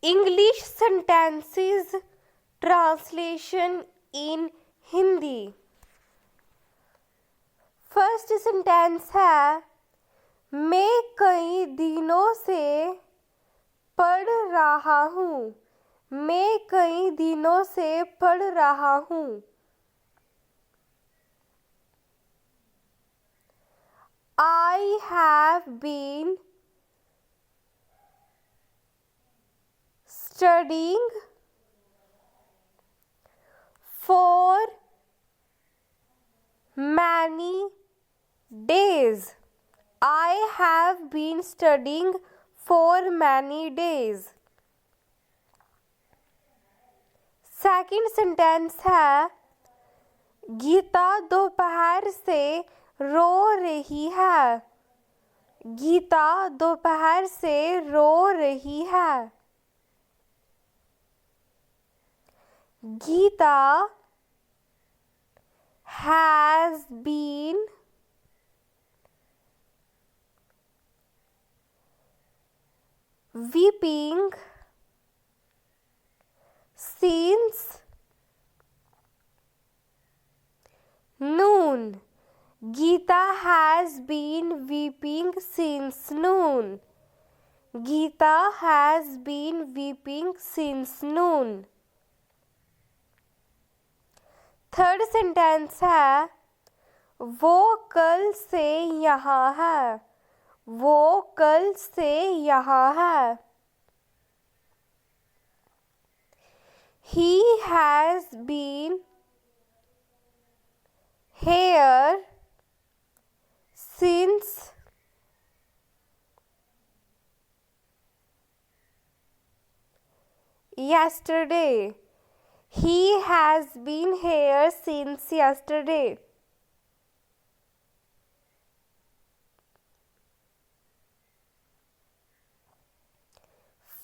English sentences translation in Hindi. First sentence है मैं कई दिनों से पढ़ रहा हूँ। मैं कई दिनों से पढ़ रहा हूँ। I have been studying for many days. I have been studying for many days. Second sentence है गीता दोपहर से रो रही है। गीता दोपहर से रो रही है। Gita has been weeping since noon. Geeta has been weeping since noon. Geeta has been weeping since noon. Third sentence है वो कल से यहाँ है। वो कल से यहाँ है। He has been here since yesterday. He has been here since yesterday.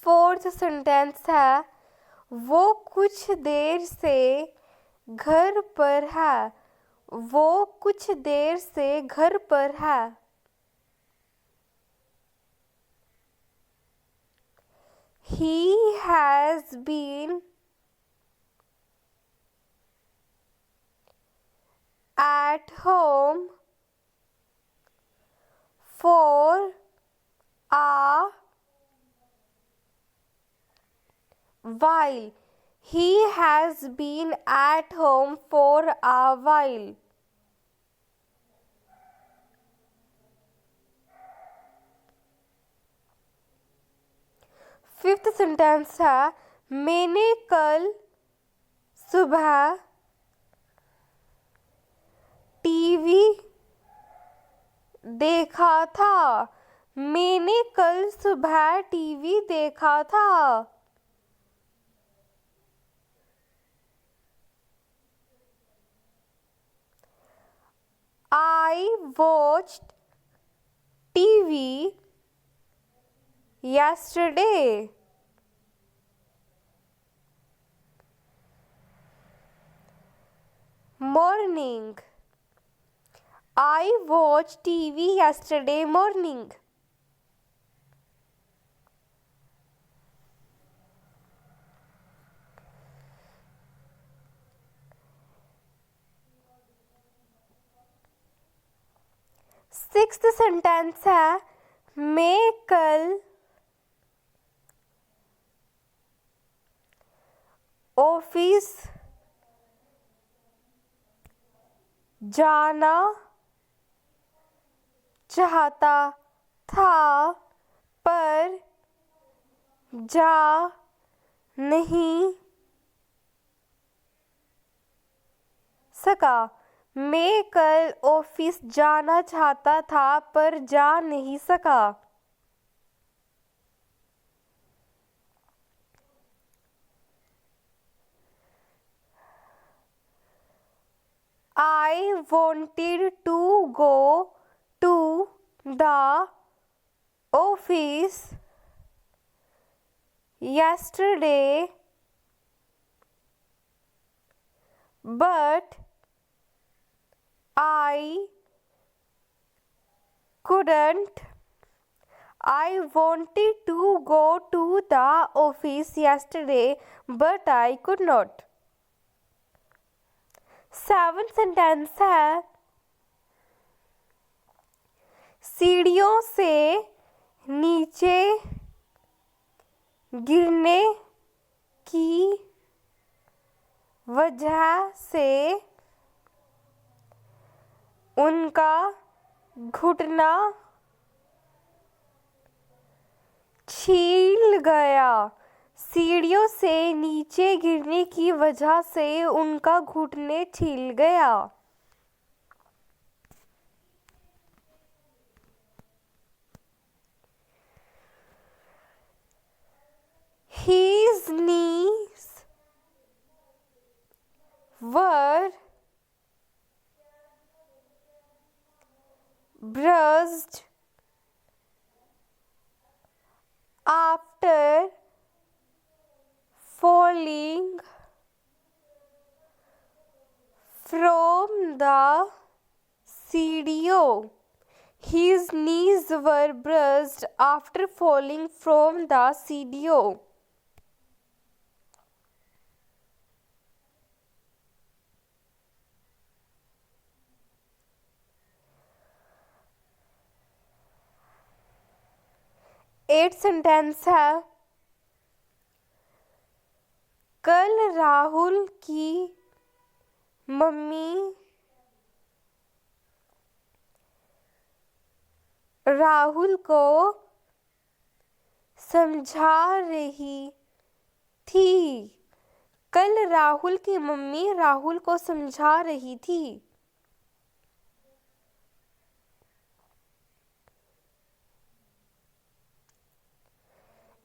Fourth sentence है वो कुछ देर से घर पर है। वो कुछ देर से घर पर है। He has been at home for a while. He has been at home for a while. Fifth sentence है मैंने कल सुबह टीवी देखा था। मैंने कल सुबह टीवी देखा था। I watched TV yesterday. Morning. I watched TV yesterday morning. Sixth sentence है मैं कल ऑफिस जाना चाहता था पर जा नहीं सका। मैं कल ऑफिस जाना चाहता था पर जा नहीं सका। I wanted to go to the office yesterday, but I couldn't. I wanted to go to the office yesterday, but I could not. 7th sentence है सीढ़ियों से नीचे गिरने की वजह से उनका घुटना छिल गया। सीढ़ियों से नीचे गिरने की वजह से उनका घुटने छिल गया। His knees were bruised after falling from the CDO. His knees were bruised after falling from the CDO. Eight sentence है कल राहुल की मम्मी राहुल को समझा रही थी। कल राहुल की मम्मी राहुल को समझा रही थी।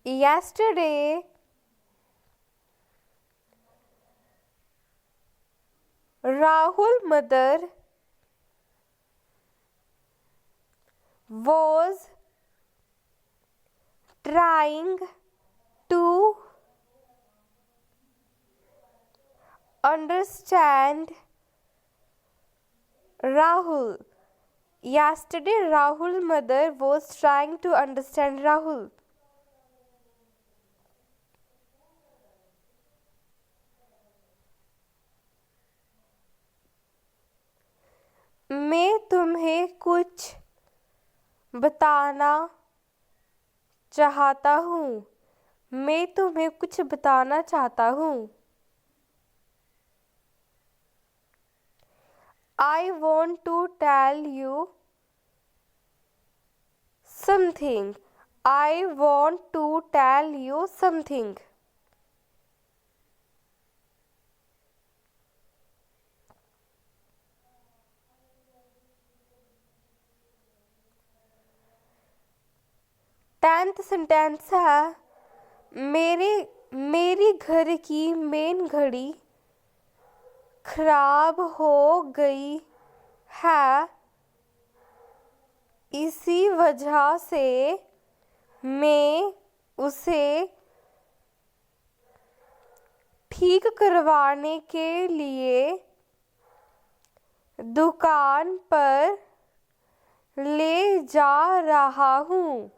Yesterday, Rahul's mother was trying to understand Rahul. Yesterday, Rahul's mother was trying to understand Rahul. मैं तुम्हें कुछ बताना चाहता हूँ। मैं तुम्हें कुछ बताना चाहता हूँ। I want to tell you something. I want to tell you something. Tenth sentence है मेरी घर की मेन घड़ी खराब हो गई है। इसी वजह से मैं उसे ठीक करवाने के लिए दुकान पर ले जा रहा हूँ।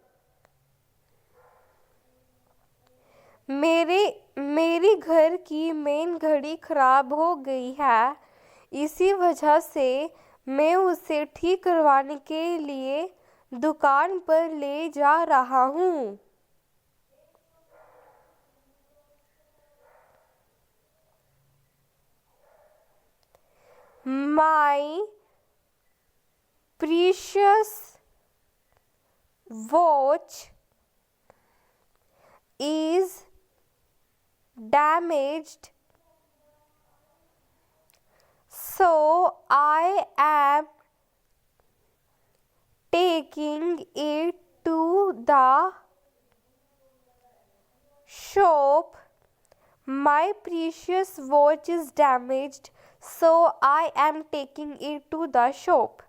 मेरी घर की मेन घड़ी खराब हो गई है। इसी वजह से मैं उसे ठीक करवाने के लिए दुकान पर ले जा रहा हूँ। My precious watch is damaged, so I am taking it to the shop. My precious watch is damaged, so I am taking it to the shop.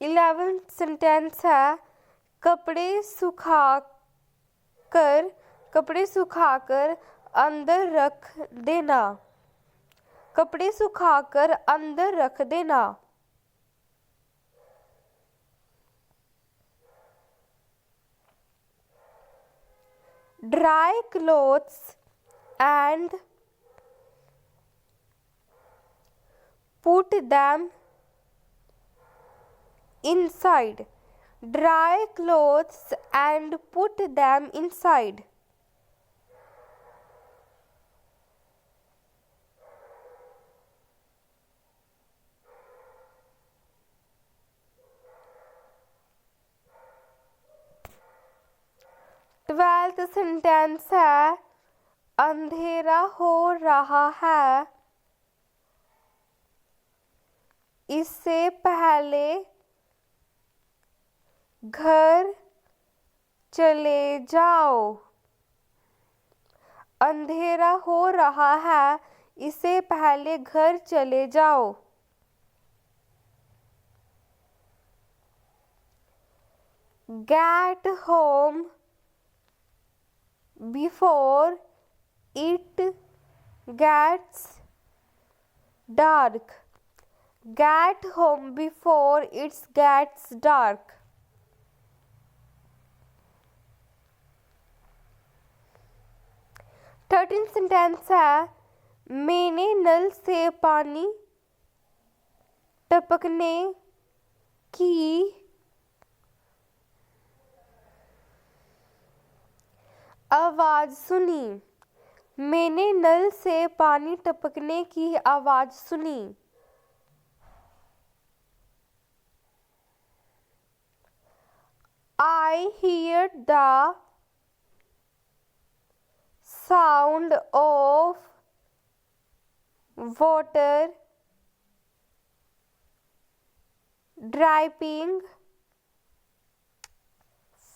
11th sentence है कपड़े सुखाकर अंदर रख देना। कपड़े सुखाकर अंदर रख देना। dry clothes and put them inside. Dry clothes and put them inside. Twelfth sentence है अंधेरा हो रहा है। इससे पहले घर चले जाओ। अंधेरा हो रहा है, इससे पहले घर चले जाओ। Get home before it gets dark. Get home before it gets dark. Thirteen sentence है मैंने नल से पानी टपकने की आवाज सुनी। मैंने नल से पानी टपकने की आवाज सुनी। I heard the sound of water dripping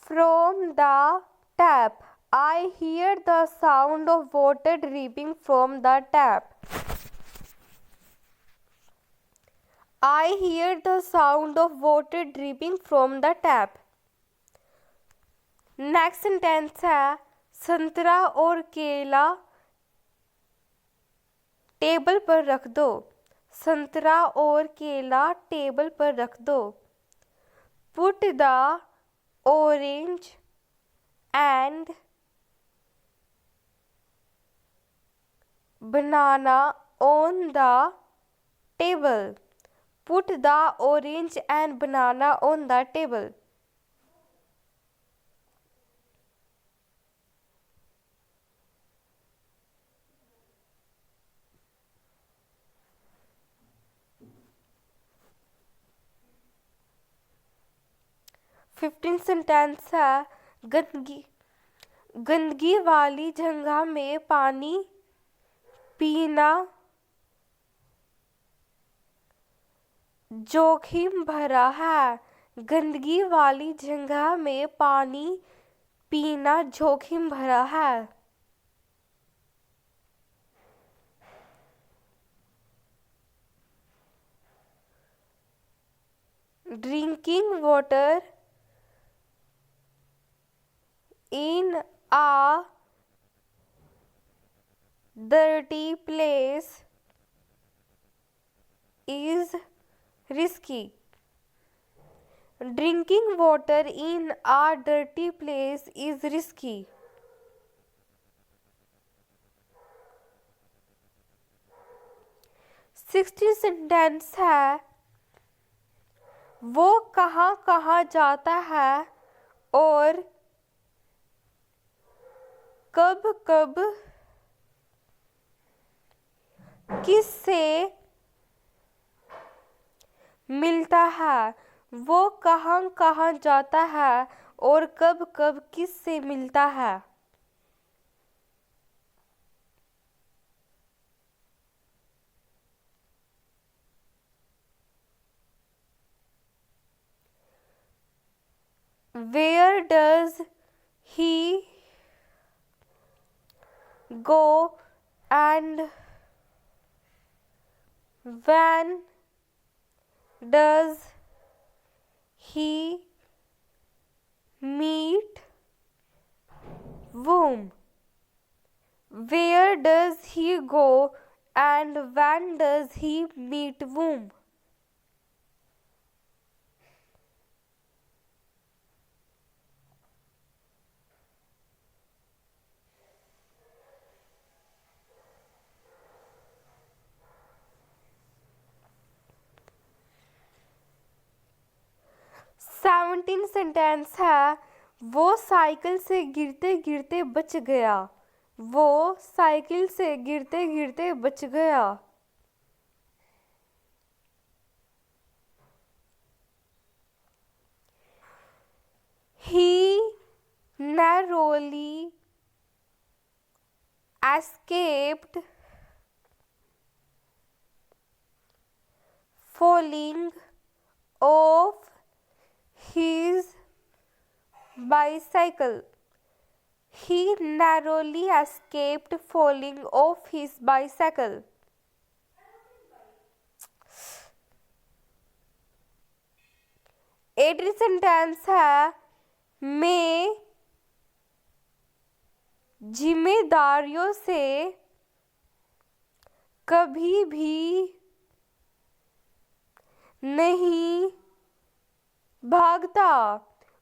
from the tap. I hear the sound of water dripping from the tap. I hear the sound of water dripping from the tap. Next sentence है संतरा और केला table पर रख दो। संतरा और केला टेबल पर रख दो। Put the orange and banana on the table. Put the orange and banana on the table. Fifteen sentence है गंदगी वाली जगह में पानी पीना जोखिम भरा है। गंदगी वाली जगह में पानी पीना जोखिम भरा है। Drinking water in a dirty place is risky. Drinking water in a dirty place is risky. 16 sentence है वो कहाँ कहाँ जाता है और कब कब किससे मिलता है। वो कहाँ कहाँ जाता है और कब कब किससे मिलता है। Where does he go and when does he meet whom? Where does he go and when does he meet whom? 17 sentence है, वो साइकिल से गिरते गिरते बच गया। वो साइकिल से गिरते गिरते बच गया। He narrowly escaped falling off his bicycle. He narrowly escaped falling off his bicycle. Eighty sentence है, मैं जिम्मेदारियों से कभी भी नहीं भागता।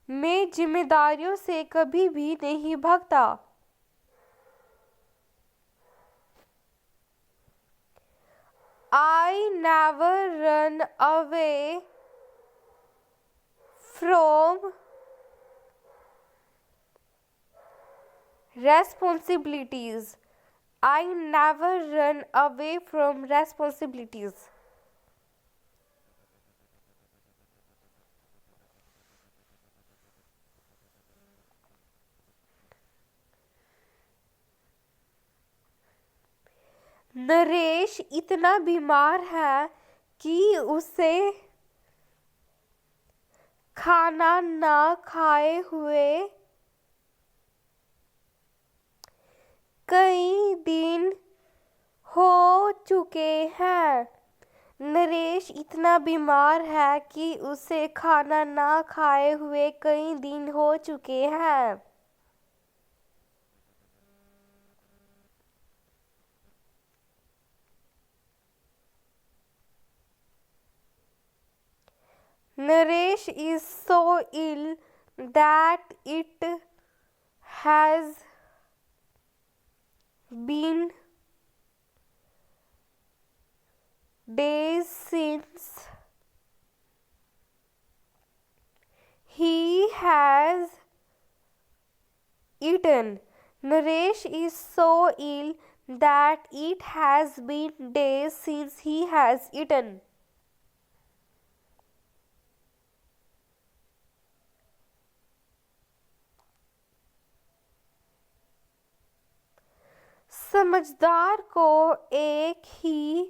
मैं जिम्मेदारियों से कभी भी नहीं भागता। I never run away from responsibilities. I never run away from responsibilities. Naresh इतना बीमार है कि उसे खाना ना खाए हुए कई दिन हो चुके हैं। नरेश इतना बीमार है कि उसे खाना ना खाए हुए कई दिन हो चुके हैं। Naresh is so ill that it has been days since he has eaten. Naresh is so ill that it has been days since he has eaten. समझदार को एक ही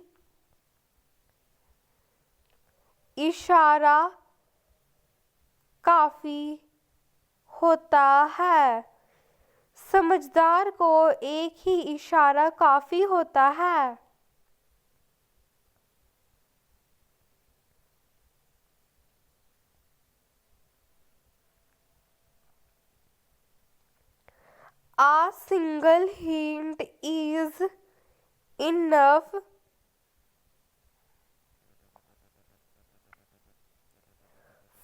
इशारा काफी होता है। समझदार को एक ही इशारा काफी होता है। A single hint is enough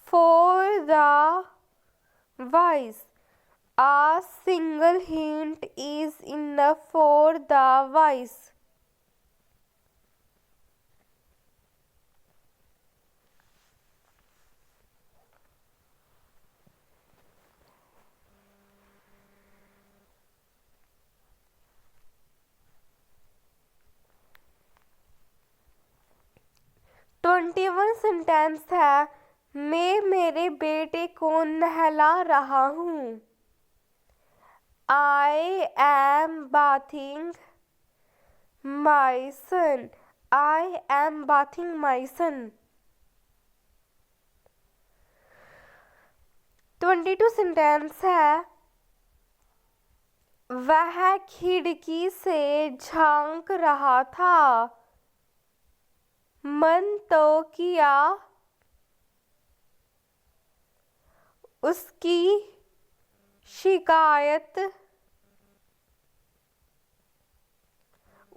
for the wise. A single hint is enough for the wise. Twenty sentence है, मैं मेरे बेटे को नहला रहा हूँ। I am bathing my son. I am bathing my son. 22 sentence है, वह खिड़की से झांक रहा था। मन तो किया उसकी शिकायत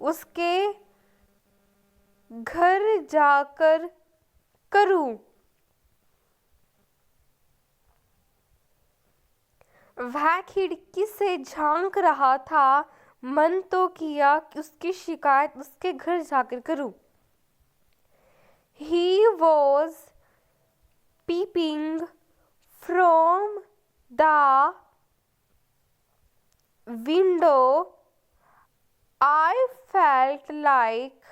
उसके घर जाकर करूं। वह खिड़की से झांक रहा था, मन तो किया कि उसकी शिकायत उसके घर जाकर करूं। He was peeping the window, I felt like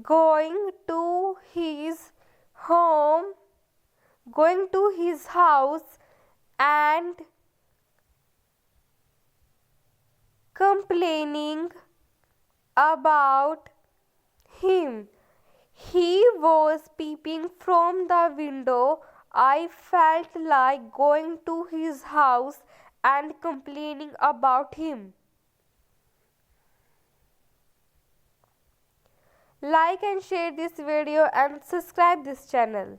going to his home, going to his house and complaining about him. He was peeping from the window. I felt like going to his house and complaining about him. Like and share this video and subscribe this channel.